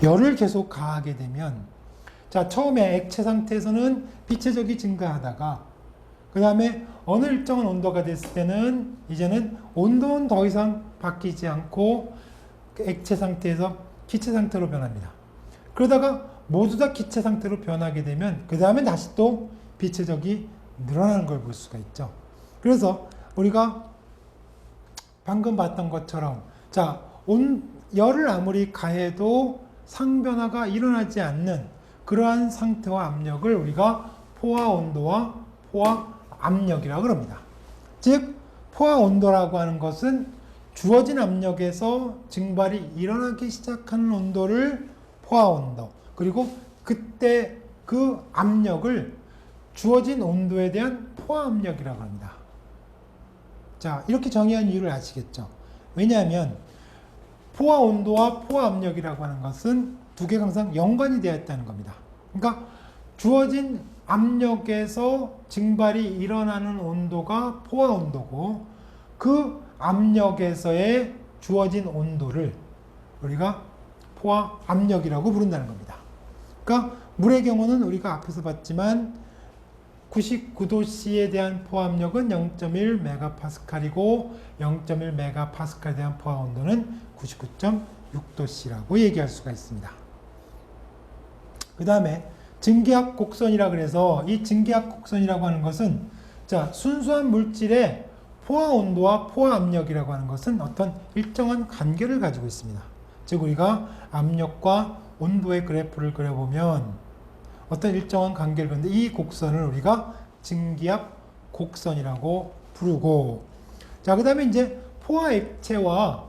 열을 계속 가하게 되면, 자, 처음에 액체 상태에서는 빛의 증가하다가, 그 다음에 어느 일정한 온도가 됐을 때는 이제는 온도는 더 이상 바뀌지 않고 액체 상태에서 기체 상태로 변합니다. 그러다가 모두 다 기체 상태로 변하게 되면 그 다음에 다시 또 빛의 적이 늘어나는 걸 볼 수가 있죠. 그래서 우리가 방금 봤던 것처럼, 자, 열을 아무리 가해도 상변화가 일어나지 않는 그러한 상태와 압력을 우리가 포화 온도와 포화 압력이라고 합니다. 즉, 포화 온도라고 하는 것은 주어진 압력에서 증발이 일어나기 시작하는 온도를 포화 온도, 그리고 그때 그 압력을 주어진 온도에 대한 포화 압력이라고 합니다. 자, 이렇게 정의한 이유를 아시겠죠? 왜냐하면 포화 온도와 포화 압력이라고 하는 것은 두 개가 항상 연관이 되어 있다는 겁니다. 그러니까 주어진 압력에서 증발이 일어나는 온도가 포화 온도고, 그 압력에서의 주어진 온도를 우리가 포화 압력이라고 부른다는 겁니다. 그러니까 물의 경우는 우리가 앞에서 봤지만 99도씨에 대한 포화 압력은 0.1MPa이고 0.1MPa에 대한 포화 온도는 99.6도씨라고 얘기할 수가 있습니다. 그 다음에 증기압 곡선이라 그래서, 이 증기압 곡선이라고 하는 것은, 자, 순수한 물질의 포화 온도와 포화 압력이라고 하는 것은 어떤 일정한 관계를 가지고 있습니다. 즉, 우리가 압력과 온도의 그래프를 그려보면 어떤 일정한 관계를 그리는데, 이 곡선을 우리가 증기압 곡선이라고 부르고, 자, 그 다음에 이제 포화 액체와,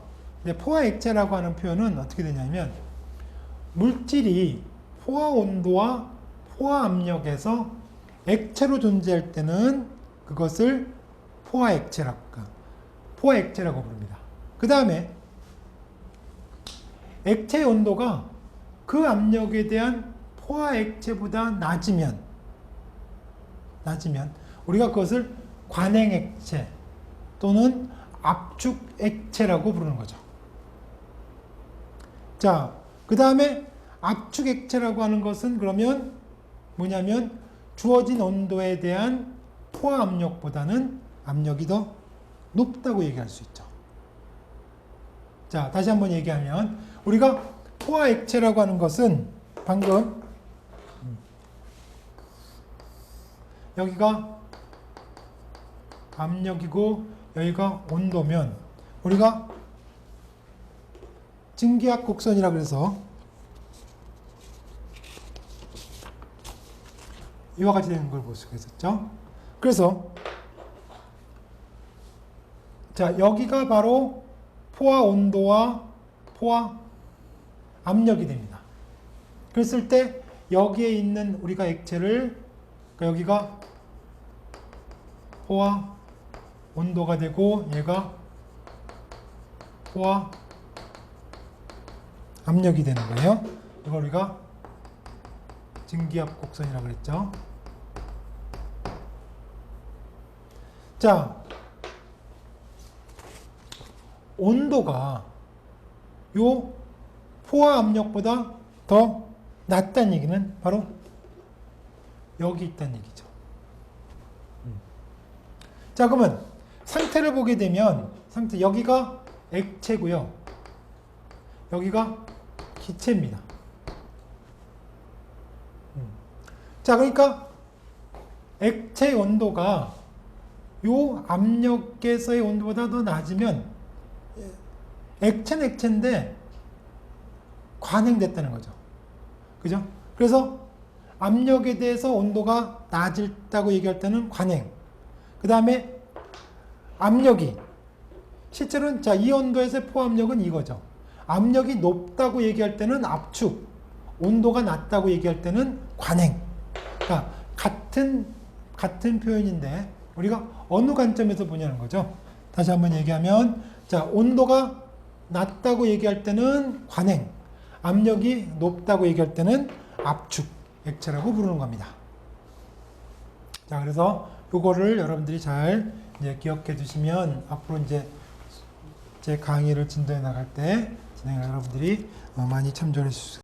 포화 액체라고 하는 표현은 어떻게 되냐면, 물질이 포화 온도와 포화 압력에서 액체로 존재할 때는 그것을 포화 액체라고 부릅니다. 그 다음에 액체의 온도가 그 압력에 대한 포화 액체보다 낮으면 우리가 그것을 관행 액체 또는 압축 액체라고 부르는 거죠. 자, 그 다음에 압축 액체라고 하는 것은 그러면 뭐냐면 주어진 온도에 대한 포화 압력보다는 압력이 더 높다고 얘기할 수 있죠. 자, 다시 한번 얘기하면 우리가 포화 액체라고 하는 것은 방금 여기가 압력이고 여기가 온도면 우리가 증기압 곡선이라고 해서 이와 같이 되는 걸 볼 수가 있었죠. 그래서 자, 여기가 바로 포화 온도와 포화 압력이 됩니다. 그랬을 때 여기에 있는 우리가 액체를, 그러니까 여기가 포화 온도가 되고 얘가 포화 압력이 되는 거예요. 이걸 우리가 증기압 곡선이라고 그랬죠. 자, 온도가 요 포화 압력보다 더 낮다는 얘기는 바로 여기 있다는 얘기죠. 자, 그러면 상태를 보게 되면 여기가 액체고요. 여기가 기체입니다. 자, 그러니까 액체의 온도가 요 압력에서의 온도보다 더 낮으면 액체는 액체인데 관행됐다는 거죠. 그죠? 그래서 압력에 대해서 온도가 낮다고 얘기할 때는 관행. 그 다음에 압력이 실제로는, 자, 이 온도에서의 포압력은 이거죠. 압력이 높다고 얘기할 때는 압축, 온도가 낮다고 얘기할 때는 관행. 그러니까 같은 표현인데 우리가 어느 관점에서 보냐는 거죠. 다시 한번 얘기하면, 자, 온도가 낮다고 얘기할 때는 관행, 압력이 높다고 얘기할 때는 압축, 액체라고 부르는 겁니다. 자, 그래서 요거를 여러분들이 잘 이제 기억해 두시면 앞으로 이제 제 강의를 진도해 나갈 때 여러분들이 많이 참조해 주실 수 있습니다.